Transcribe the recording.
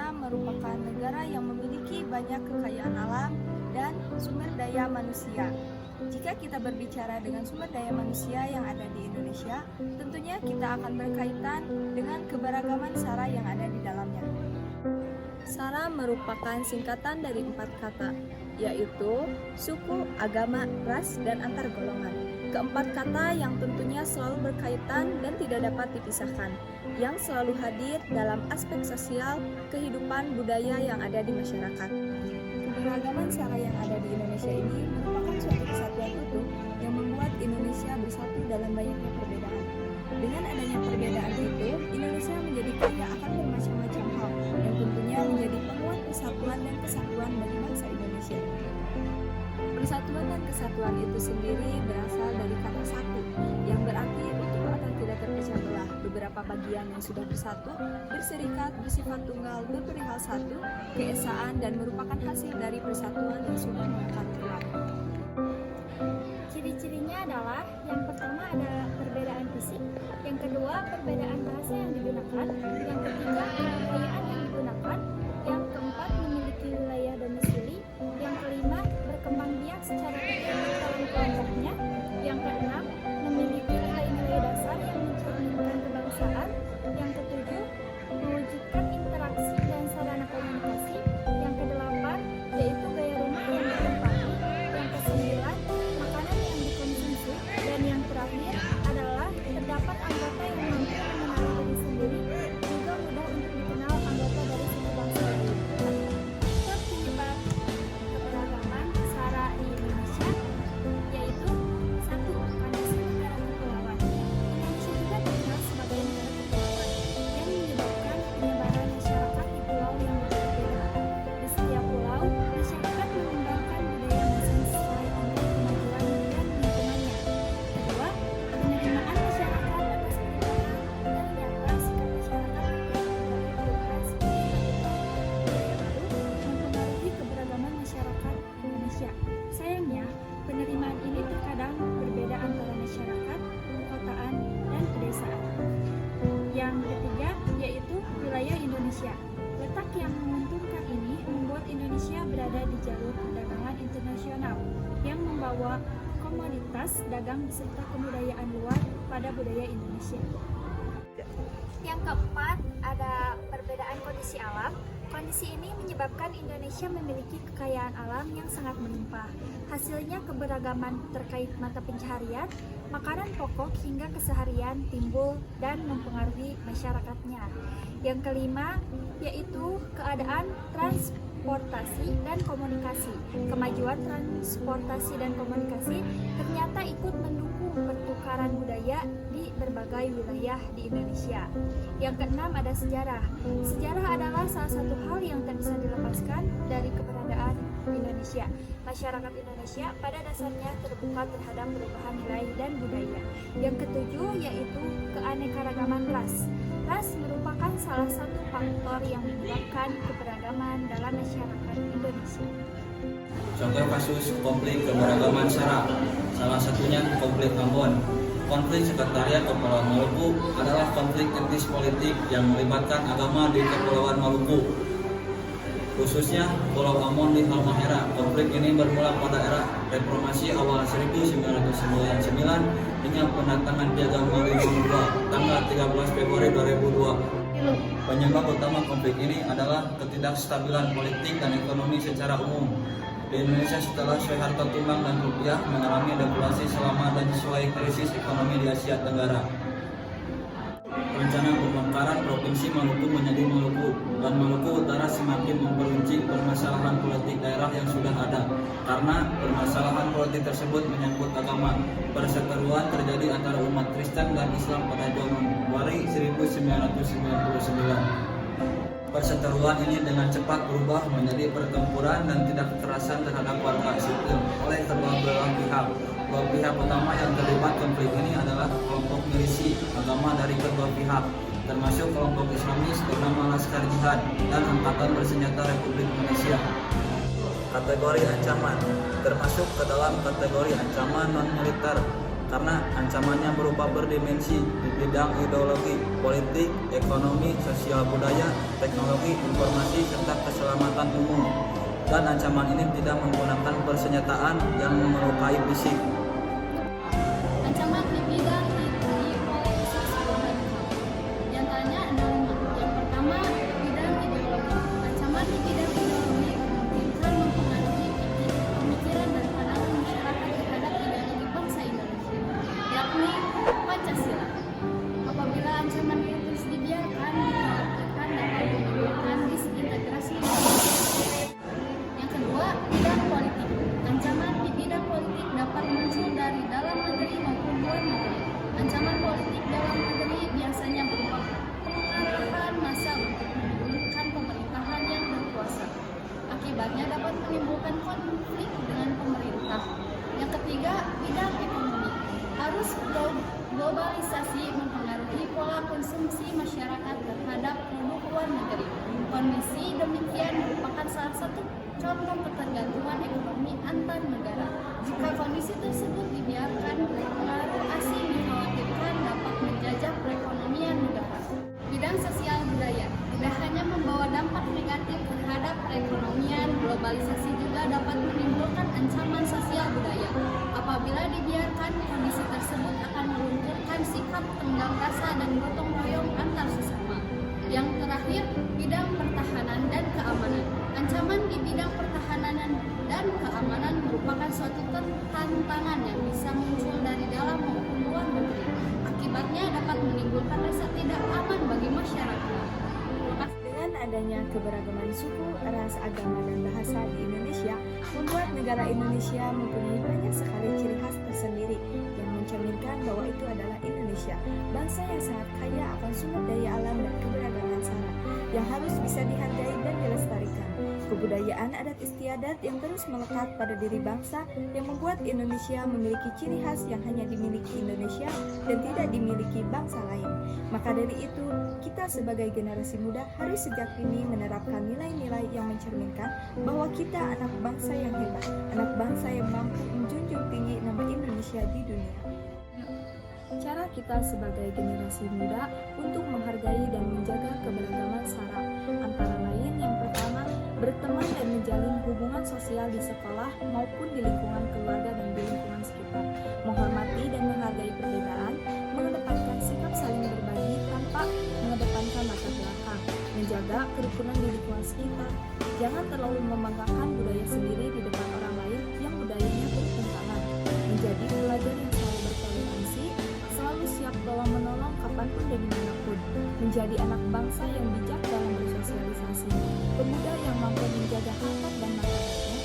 Indonesia merupakan negara yang memiliki banyak kekayaan alam dan sumber daya manusia. Jika kita berbicara dengan sumber daya manusia yang ada di Indonesia, tentunya kita akan berkaitan dengan keberagaman SARA yang ada di dalamnya. SARA merupakan singkatan dari 4 kata, yaitu suku, agama, ras, dan antar golongan. Keempat kata yang tentunya selalu berkaitan dan tidak dapat dipisahkan, yang selalu hadir dalam aspek sosial, kehidupan, budaya yang ada di masyarakat. Keberagaman SARA yang ada di Indonesia ini merupakan suatu kesatuan utuh yang membuat Indonesia bersatu dalam banyaknya perbedaan. Dengan adanya perbedaan itu, Indonesia menjadi kaya akan bermacam-macam hal yang tentunya menjadi penguat persatuan dan kesatuan bagi bangsa Indonesia. Persatuan dan kesatuan itu sendiri berasal dari kata satu, yang berarti utuh atau tidak terpecah belah. Beberapa bagian yang sudah bersatu, berserikat, bersifat tunggal, berperihal satu, keesaan, dan merupakan hasil dari persatuan yang sudah mengangkat tulang. Ciri-cirinya adalah yang pertama ada perbedaan fisik, yang kedua perbedaan bahasa yang digunakan, yang ketiga kekayaan yang digunakan, yang keempat memiliki wilayah domisili, yang kelima berkembang biak secara tertentu dalam kelompoknya, yang keenam memiliki nilai-nilai dasar yang mencerminkan kebangsaan, yang ketujuh mewujudkan interaksi dan sarana komunikasi, yang kedelapan yaitu gaya rumah yang ditempati, yang kesembilan makanan yang dikonsumsi, dan yang terakhir adalah terdapat anggota yang mampu mengenali diri sendiri, juga mudah untuk dikenal anggota dari suku bangsa lain. Penyebab keberagaman SARA di Indonesia yaitu satu, kondisi negara kepulauan. Indonesia juga dikenal sebagai negara kepulauan yang menyebabkan penyebaran masyarakat di pulau yang berbeda-beda. Di setiap pulau, masyarakat mengembangkan budaya masing sesuai dengan kemajuan dan lingkungannya. Kedua, penerimaan masyarakat atas perubahan dan nyata sikap masyarakat terhadap perubahan seperti budaya baru mempengaruhi keberagaman masyarakat Indonesia. Sayangnya, penerimaan ini terkadang berbeda antara masyarakat, perkotaan, dan pedesaan. Yang ketiga yaitu wilayah Indonesia. Letak yang menguntungkan ini membuat Indonesia berada di jalur perdagangan internasional yang membawa komoditas dagang beserta kebudayaan luar pada budaya Indonesia. Yang keempat, ada perbedaan kondisi alam. Kondisi ini menyebabkan Indonesia memiliki kekayaan alam yang sangat melimpah. Hasilnya keberagaman terkait mata pencaharian, makanan pokok hingga keseharian timbul dan mempengaruhi masyarakatnya. Yang kelima, yaitu keadaan transportasi dan komunikasi. Kemajuan transportasi dan komunikasi ternyata ikut mendukung pertukaran budaya di berbagai wilayah di Indonesia. Yang keenam ada sejarah. Sejarah adalah salah satu hal yang tak bisa dilepaskan dari keberadaan Indonesia. Masyarakat Indonesia pada dasarnya terbuka terhadap perubahan nilai dan budaya. Yang ketujuh yaitu keanekaragaman ras. Ras merupakan salah satu faktor yang menyebabkan keberagaman dalam masyarakat Indonesia. Contoh kasus konflik keberagaman SARA, salah satunya konflik Ambon. Konflik sekretariat Kepulauan Maluku adalah konflik etnis politik yang melibatkan agama di Kepulauan Maluku, khususnya Pulau Ambon di Halmahera. Konflik ini bermula pada era reformasi awal 1999 hingga pendatangan Piagam Maluku II tanggal 13 Februari 2002. Penyebab utama konflik ini adalah ketidakstabilan politik dan ekonomi secara umum. Di Indonesia setelah Soeharto tumbang dan rupiah mengalami devaluasi selama dan sesuai krisis ekonomi di Asia Tenggara. Rencana pemekaran Provinsi Maluku menjadi Maluku dan Maluku Utara semakin memperuncing permasalahan politik daerah yang sudah ada. Karena permasalahan politik tersebut menyangkut agama, perseteruan terjadi antara umat Kristen dan Islam pada Januari 1999. Perseteruan ini dengan cepat berubah menjadi pertempuran dan tidak kekerasan terhadap warga sipil oleh kedua belah pihak. Dua pihak utama yang terlibat konflik ini adalah kelompok milisi agama dari kedua pihak, termasuk kelompok Islamis bernama Laskar Jihad dan Angkatan Bersenjata Republik Indonesia. Kategori ancaman termasuk ke dalam kategori ancaman non-militer karena ancamannya berupa berdimensi di bidang ideologi, politik, ekonomi, sosial budaya, teknologi, informasi, serta keselamatan umum. Dan ancaman ini tidak menggunakan persenjataan yang melukai fisik. Ancaman di bidang oleh isu radikal. Di antaranya adalah yang pertama bidang ideologi. Ancaman di bidang ideologi memungkinkan mempengaruhi pemikiran dan pandangan masyarakat terhadap ideologi bangsa Indonesia, yakni Pancasila. Apabila ancaman itu terus dibiarkan, dikhawatirkan dapat menimbulkan disintegrasi. Yang kedua, bidang politik. Ancaman di bidang politik dapat muncul dari dalam negeri maupun luar negeri. Ancaman politik dalam negeri biasanya berupa pengarahan massa untuk menurunkan pemerintahan yang berkuasa. Akibatnya dapat menimbulkan konflik dengan pemerintah. Yang ketiga, bidang ekonomi. Arus globalisasi mempengaruhi pola konsumsi masyarakat terhadap produk luar negeri. Kondisi demikian merupakan salah satu contoh ketergantungan ekonomi antar negara. Jika kondisi tersebut dibiarkan, pengaruh asing dikhawatirkan dapat menjajah perekonomian negara. Bidang sosial budaya tidak hanya membawa dampak negatif terhadap perekonomian, globalisasi juga dapat menimbulkan ancaman sosial budaya. Apabila dibiarkan, kondisi tersebut akan melunturkan sikap tenggang rasa dan gotong royong antar sesama. Yang terakhir, bidang pertahanan dan keamanan. Ancaman di bidang pertahanan dan keamanan merupakan suatu tantangan yang bisa muncul dari dalam maupun luar negeri. Akibatnya dapat menimbulkan rasa tidak aman bagi masyarakat. Dengan adanya keberagaman suku, ras, agama, dan bahasa di Indonesia, membuat negara Indonesia mempunyai banyak sekali ciri khas tersendiri yang mencerminkan bahwa itu adalah Indonesia, bangsa yang sangat kaya akan sumber daya alam dan keberagaman sara yang harus bisa dihargai dan dilestarikan. Kebudayaan adat istiadat yang terus melekat pada diri bangsa yang membuat Indonesia memiliki ciri khas yang hanya dimiliki Indonesia dan tidak dimiliki bangsa lain. Maka dari itu, kita sebagai generasi muda harus sejak dini menerapkan nilai-nilai yang mencerminkan bahwa kita anak bangsa yang hebat, anak bangsa yang mampu menjunjung tinggi nama Indonesia di dunia. Cara kita sebagai generasi muda untuk menghargai dan menjaga keberagaman sara antara lain yang pertama, berteman dan menjalin hubungan sosial di sekolah maupun di lingkungan keluarga dan di lingkungan sekitar, menghormati dan menghargai perbedaan, mengedepankan sikap saling berbagi tanpa mengedepankan latar belakang, menjaga kerukunan di lingkungan sekitar, jangan terlalu membanggakan budaya sendiri di depan orang lain yang budayanya bertentangan, menjadi pelajar yang selalu bertoleransi, selalu siap dalam menolong kapanpun dan dimanapun, menjadi anak bangsa yang bijak dalam bersosialisasi, pemuda yang mampu menjaga harkat dan martabatnya,